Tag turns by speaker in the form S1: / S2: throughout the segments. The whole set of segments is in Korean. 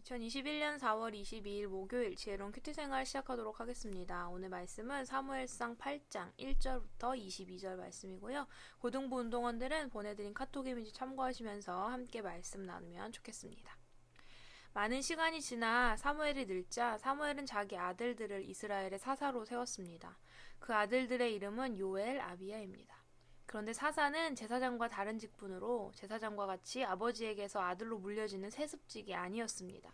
S1: 2021년 4월 22일 목요일 지혜로운 큐티 생활 시작하도록 하겠습니다. 오늘 말씀은 사무엘상 8장 1절부터 22절 말씀이고요. 고등부 운동원들은 보내드린 카톡 이미지 참고하시면서 함께 말씀 나누면 좋겠습니다. 많은 시간이 지나 사무엘이 늙자 사무엘은 자기 아들들을 이스라엘의 사사로 세웠습니다. 그 아들들의 이름은 요엘, 아비야입니다. 그런데 사사는 제사장과 다른 직분으로 제사장과 같이 아버지에게서 아들로 물려지는 세습직이 아니었습니다.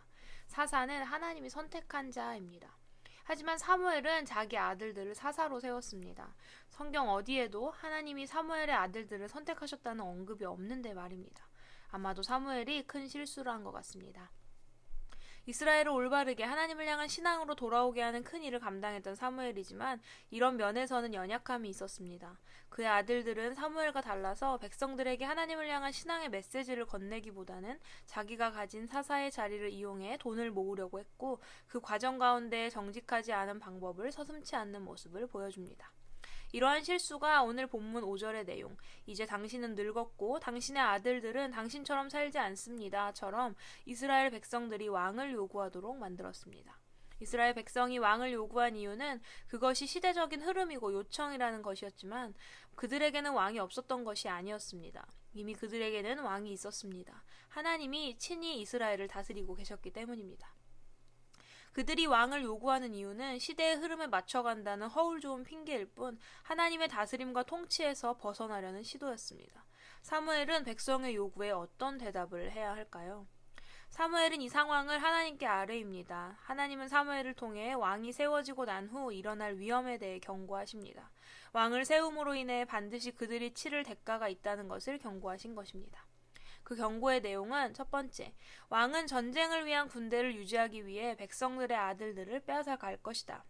S1: 사사는 하나님이 선택한 자입니다. 하지만 사무엘은 자기 아들들을 사사로 세웠습니다. 성경 어디에도 하나님이 사무엘의 아들들을 선택하셨다는 언급이 없는데 말입니다. 아마도 사무엘이 큰 실수를 한 것 같습니다. 이스라엘을 올바르게 하나님을 향한 신앙으로 돌아오게 하는 큰 일을 감당했던 사무엘이지만 이런 면에서는 연약함이 있었습니다. 그의 아들들은 사무엘과 달라서 백성들에게 하나님을 향한 신앙의 메시지를 건네기보다는 자기가 가진 사사의 자리를 이용해 돈을 모으려고 했고 그 과정 가운데 정직하지 않은 방법을 서슴지 않는 모습을 보여줍니다. 이러한 실수가 오늘 본문 5절의 내용, 이제 당신은 늙었고 당신의 아들들은 당신처럼 살지 않습니다처럼 이스라엘 백성들이 왕을 요구하도록 만들었습니다. 이스라엘 백성이 왕을 요구한 이유는 그것이 시대적인 흐름이고 요청이라는 것이었지만 그들에게는 왕이 없었던 것이 아니었습니다. 이미 그들에게는 왕이 있었습니다. 하나님이 친히 이스라엘을 다스리고 계셨기 때문입니다. 그들이 왕을 요구하는 이유는 시대의 흐름에 맞춰간다는 허울 좋은 핑계일 뿐 하나님의 다스림과 통치에서 벗어나려는 시도였습니다. 사무엘은 백성의 요구에 어떤 대답을 해야 할까요? 사무엘은 이 상황을 하나님께 아뢰입니다. 하나님은 사무엘을 통해 왕이 세워지고 난 후 일어날 위험에 대해 경고하십니다. 왕을 세움으로 인해 반드시 그들이 치를 대가가 있다는 것을 경고하신 것입니다. 그 경고의 내용은 첫 번째, 왕은 전쟁을 위한 군대를 유지하기 위해 백성들의 아들들을 빼앗아 갈 것이다.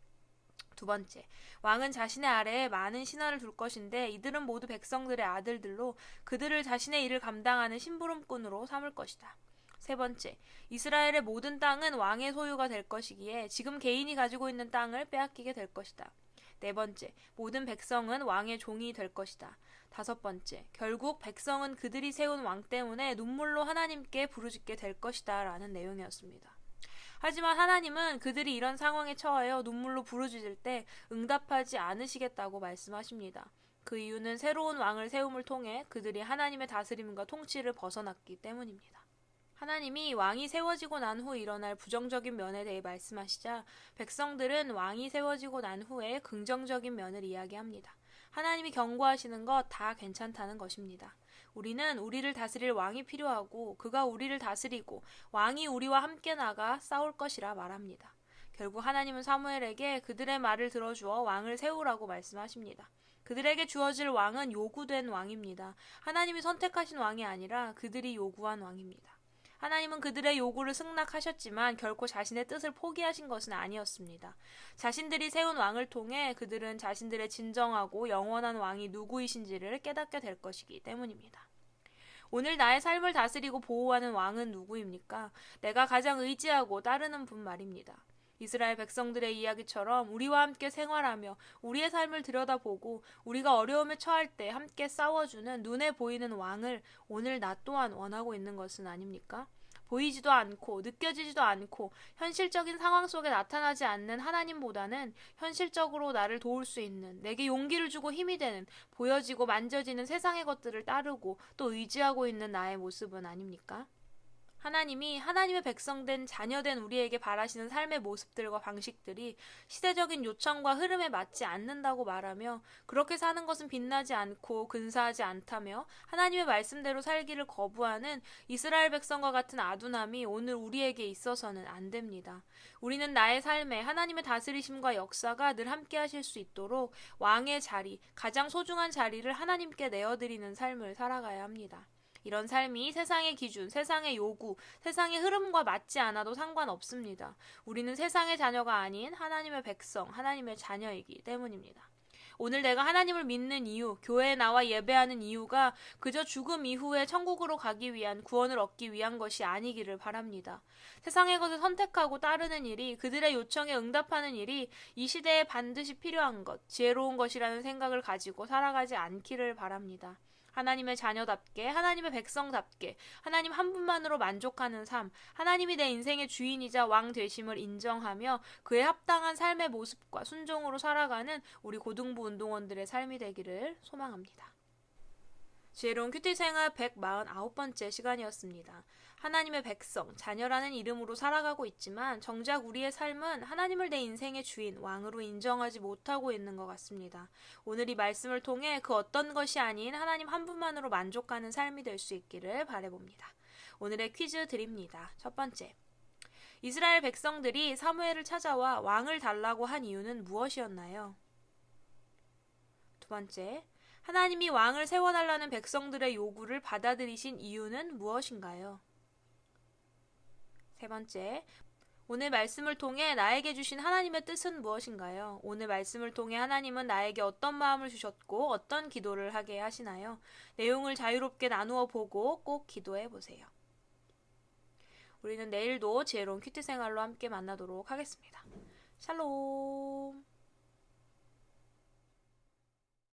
S1: 두 번째, 왕은 자신의 아래에 많은 신하를 둘 것인데 이들은 모두 백성들의 아들들로 그들을 자신의 일을 감당하는 심부름꾼으로 삼을 것이다. 세 번째, 이스라엘의 모든 땅은 왕의 소유가 될 것이기에 지금 개인이 가지고 있는 땅을 빼앗기게 될 것이다. 네 번째, 모든 백성은 왕의 종이 될 것이다. 다섯 번째, 결국 백성은 그들이 세운 왕 때문에 눈물로 하나님께 부르짖게 될 것이다 라는 내용이었습니다. 하지만 하나님은 그들이 이런 상황에 처하여 눈물로 부르짖을 때 응답하지 않으시겠다고 말씀하십니다. 그 이유는 새로운 왕을 세움을 통해 그들이 하나님의 다스림과 통치를 벗어났기 때문입니다. 하나님이 왕이 세워지고 난 후 일어날 부정적인 면에 대해 말씀하시자 백성들은 왕이 세워지고 난 후에 긍정적인 면을 이야기합니다. 하나님이 경고하시는 것 다 괜찮다는 것입니다. 우리는 우리를 다스릴 왕이 필요하고 그가 우리를 다스리고 왕이 우리와 함께 나가 싸울 것이라 말합니다. 결국 하나님은 사무엘에게 그들의 말을 들어주어 왕을 세우라고 말씀하십니다. 그들에게 주어질 왕은 요구된 왕입니다. 하나님이 선택하신 왕이 아니라 그들이 요구한 왕입니다. 하나님은 그들의 요구를 승낙하셨지만 결코 자신의 뜻을 포기하신 것은 아니었습니다. 자신들이 세운 왕을 통해 그들은 자신들의 진정하고 영원한 왕이 누구이신지를 깨닫게 될 것이기 때문입니다. 오늘 나의 삶을 다스리고 보호하는 왕은 누구입니까? 내가 가장 의지하고 따르는 분 말입니다. 이스라엘 백성들의 이야기처럼 우리와 함께 생활하며 우리의 삶을 들여다보고 우리가 어려움에 처할 때 함께 싸워주는 눈에 보이는 왕을 오늘 나 또한 원하고 있는 것은 아닙니까? 보이지도 않고 느껴지지도 않고 현실적인 상황 속에 나타나지 않는 하나님보다는 현실적으로 나를 도울 수 있는, 내게 용기를 주고 힘이 되는, 보여지고 만져지는 세상의 것들을 따르고 또 의지하고 있는 나의 모습은 아닙니까? 하나님이 하나님의 백성된 자녀된 우리에게 바라시는 삶의 모습들과 방식들이 시대적인 요청과 흐름에 맞지 않는다고 말하며 그렇게 사는 것은 빛나지 않고 근사하지 않다며 하나님의 말씀대로 살기를 거부하는 이스라엘 백성과 같은 아둔함이 오늘 우리에게 있어서는 안 됩니다. 우리는 나의 삶에 하나님의 다스리심과 역사가 늘 함께 하실 수 있도록 왕의 자리, 가장 소중한 자리를 하나님께 내어드리는 삶을 살아가야 합니다. 이런 삶이 세상의 기준, 세상의 요구, 세상의 흐름과 맞지 않아도 상관없습니다. 우리는 세상의 자녀가 아닌 하나님의 백성, 하나님의 자녀이기 때문입니다. 오늘 내가 하나님을 믿는 이유, 교회에 나와 예배하는 이유가 그저 죽음 이후에 천국으로 가기 위한 구원을 얻기 위한 것이 아니기를 바랍니다. 세상의 것을 선택하고 따르는 일이, 그들의 요청에 응답하는 일이 이 시대에 반드시 필요한 것, 지혜로운 것이라는 생각을 가지고 살아가지 않기를 바랍니다. 하나님의 자녀답게, 하나님의 백성답게, 하나님 한 분만으로 만족하는 삶, 하나님이 내 인생의 주인이자 왕 되심을 인정하며 그에 합당한 삶의 모습과 순종으로 살아가는 우리 고등부 운동원들의 삶이 되기를 소망합니다. 지혜로운 큐티 생활 149번째 시간이었습니다. 하나님의 백성, 자녀라는 이름으로 살아가고 있지만 정작 우리의 삶은 하나님을 내 인생의 주인, 왕으로 인정하지 못하고 있는 것 같습니다. 오늘 이 말씀을 통해 그 어떤 것이 아닌 하나님 한 분만으로 만족하는 삶이 될 수 있기를 바라봅니다. 오늘의 퀴즈 드립니다. 첫 번째, 이스라엘 백성들이 사무엘을 찾아와 왕을 달라고 한 이유는 무엇이었나요? 두 번째, 하나님이 왕을 세워달라는 백성들의 요구를 받아들이신 이유는 무엇인가요? 세 번째, 오늘 말씀을 통해 나에게 주신 하나님의 뜻은 무엇인가요? 오늘 말씀을 통해 하나님은 나에게 어떤 마음을 주셨고 어떤 기도를 하게 하시나요? 내용을 자유롭게 나누어 보고 꼭 기도해 보세요. 우리는 내일도 지혜로운 큐티 생활로 함께 만나도록 하겠습니다. 샬롬.